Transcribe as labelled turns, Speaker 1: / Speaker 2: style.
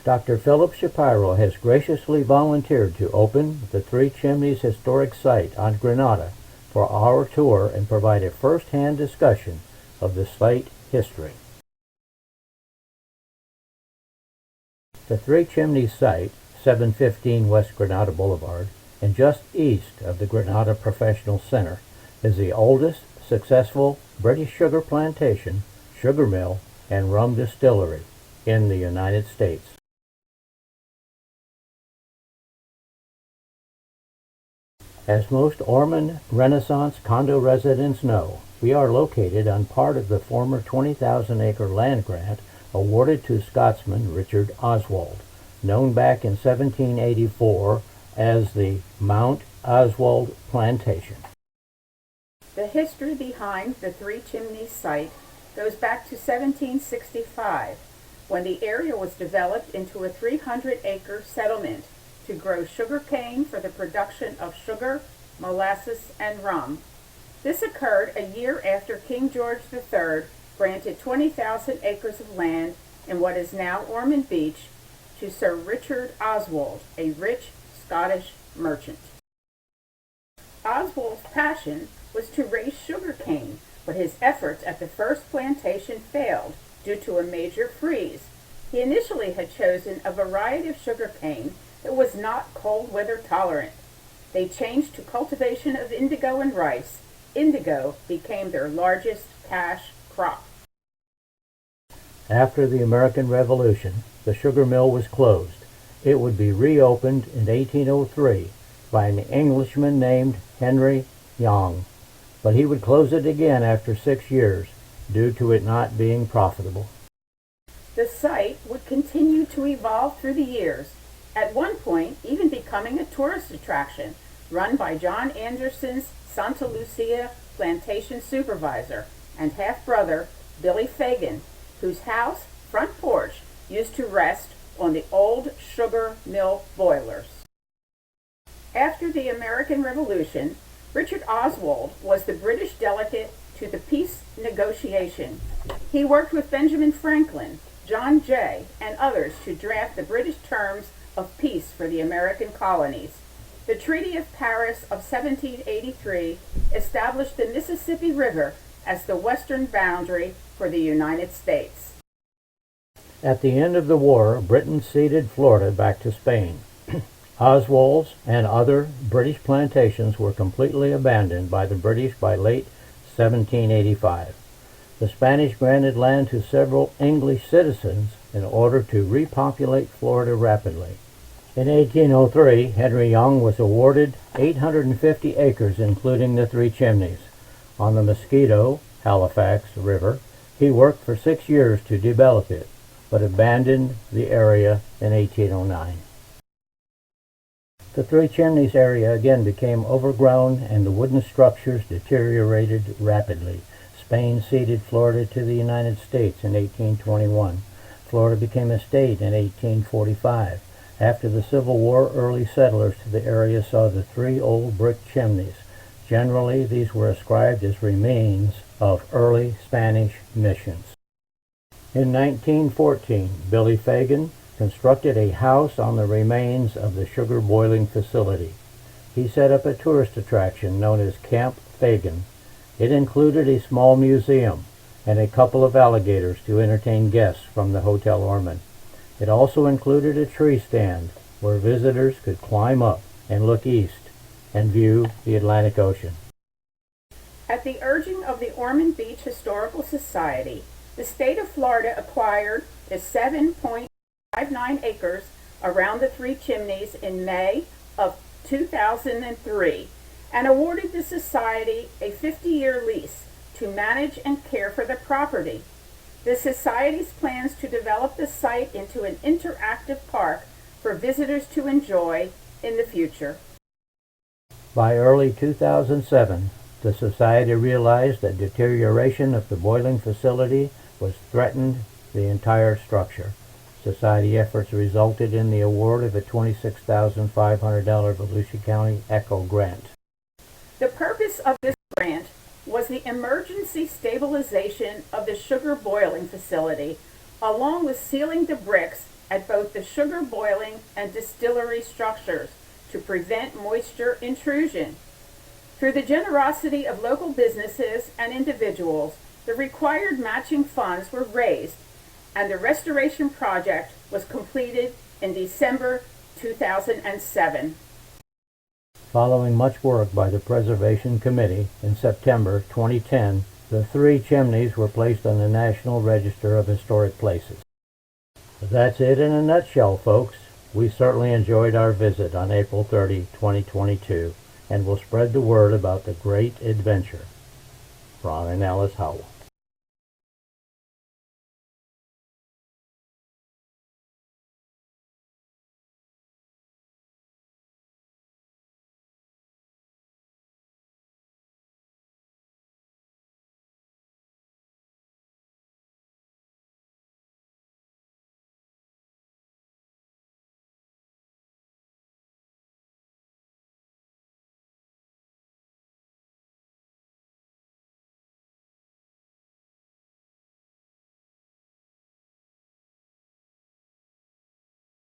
Speaker 1: Dr. Philip Shapiro has graciously volunteered to open the Three Chimneys Historic Site on Grenada for our tour and provide a first-hand discussion of the site history. The Three Chimneys site, 715 West Grenada Boulevard, and just east of the Grenada Professional Center, is the oldest successful British sugar plantation, sugar mill, and rum distillery in the United States. As most Ormond Renaissance condo residents know, we are located on part of the former 20,000-acre land grant awarded to Scotsman Richard Oswald, known back in 1784 as the Mount Oswald Plantation.
Speaker 2: The history behind the Three Chimneys site goes back to 1765, when the area was developed into a 300-acre settlement to grow sugar cane for the production of sugar, molasses, and rum. This occurred a year after King George III granted 20,000 acres of land in what is now Ormond Beach to Sir Richard Oswald, a rich Scottish merchant. Oswald's passion was to raise sugar cane, but his efforts at the first plantation failed due to a major freeze. He initially had chosen a variety of sugar cane that was not cold weather tolerant. They changed to cultivation of indigo and rice. Indigo became their largest cash crop.
Speaker 1: After the American Revolution, the sugar mill was closed. It would be reopened in 1803 by an Englishman named Henry Yonge, but he would close it again after 6 years due to it not being profitable.
Speaker 2: The site would continue to evolve through the years, at one point even becoming a tourist attraction run by John Anderson's Santa Lucia plantation supervisor and half-brother Billy Fagan, whose house front porch used to rest on the old sugar mill boilers. After the American Revolution, Richard Oswald was the British delegate to the peace negotiation. He worked with Benjamin Franklin, John Jay, and others to draft the British terms of peace for the American colonies. The Treaty of Paris of 1783 established the Mississippi River as the western boundary for the United States.
Speaker 1: At the end of the war, Britain ceded Florida back to Spain. Oswald's and other British plantations were completely abandoned by the British by late 1785. The Spanish granted land to several English citizens in order to repopulate Florida rapidly. In 1803, Henry Yonge was awarded 850 acres, including the Three Chimneys. On the Mosquito, Halifax River, he worked for 6 years to develop it, but abandoned the area in 1809. The Three Chimneys area again became overgrown and the wooden structures deteriorated rapidly. Spain ceded Florida to the United States in 1821. Florida became a state in 1845. After the Civil War, early settlers to the area saw the three old brick chimneys. Generally, these were ascribed as remains of early Spanish missions. In 1914, Billy Fagan constructed a house on the remains of the sugar boiling facility. He set up a tourist attraction known as Camp Fagan. It included a small museum and a couple of alligators to entertain guests from the Hotel Ormond. It also included a tree stand where visitors could climb up and look east and view the Atlantic Ocean.
Speaker 2: At the urging of the Ormond Beach Historical Society, the state of Florida acquired the 7.59 acres around the Three Chimneys in May of 2003 and awarded the society a 50-year lease to manage and care for the property. The Society's plans to develop the site into an interactive park for visitors to enjoy in the future.
Speaker 1: By early 2007, the Society realized that deterioration of the boiling facility was threatened the entire structure. Society efforts resulted in the award of a $26,500 Volusia County ECHO grant.
Speaker 2: The purpose of this grant was the emergency stabilization of the sugar boiling facility, along with sealing the bricks at both the sugar boiling and distillery structures to prevent moisture intrusion. Through the generosity of local businesses and individuals, the required matching funds were raised, and the restoration project was completed in December 2007.
Speaker 1: Following much work by the Preservation Committee, in September 2010, the 3 chimneys were placed on the National Register of Historic Places. That's it in a nutshell, folks. We certainly enjoyed our visit on April 30, 2022, and will spread the word about the great adventure. Ron and Alice Howell.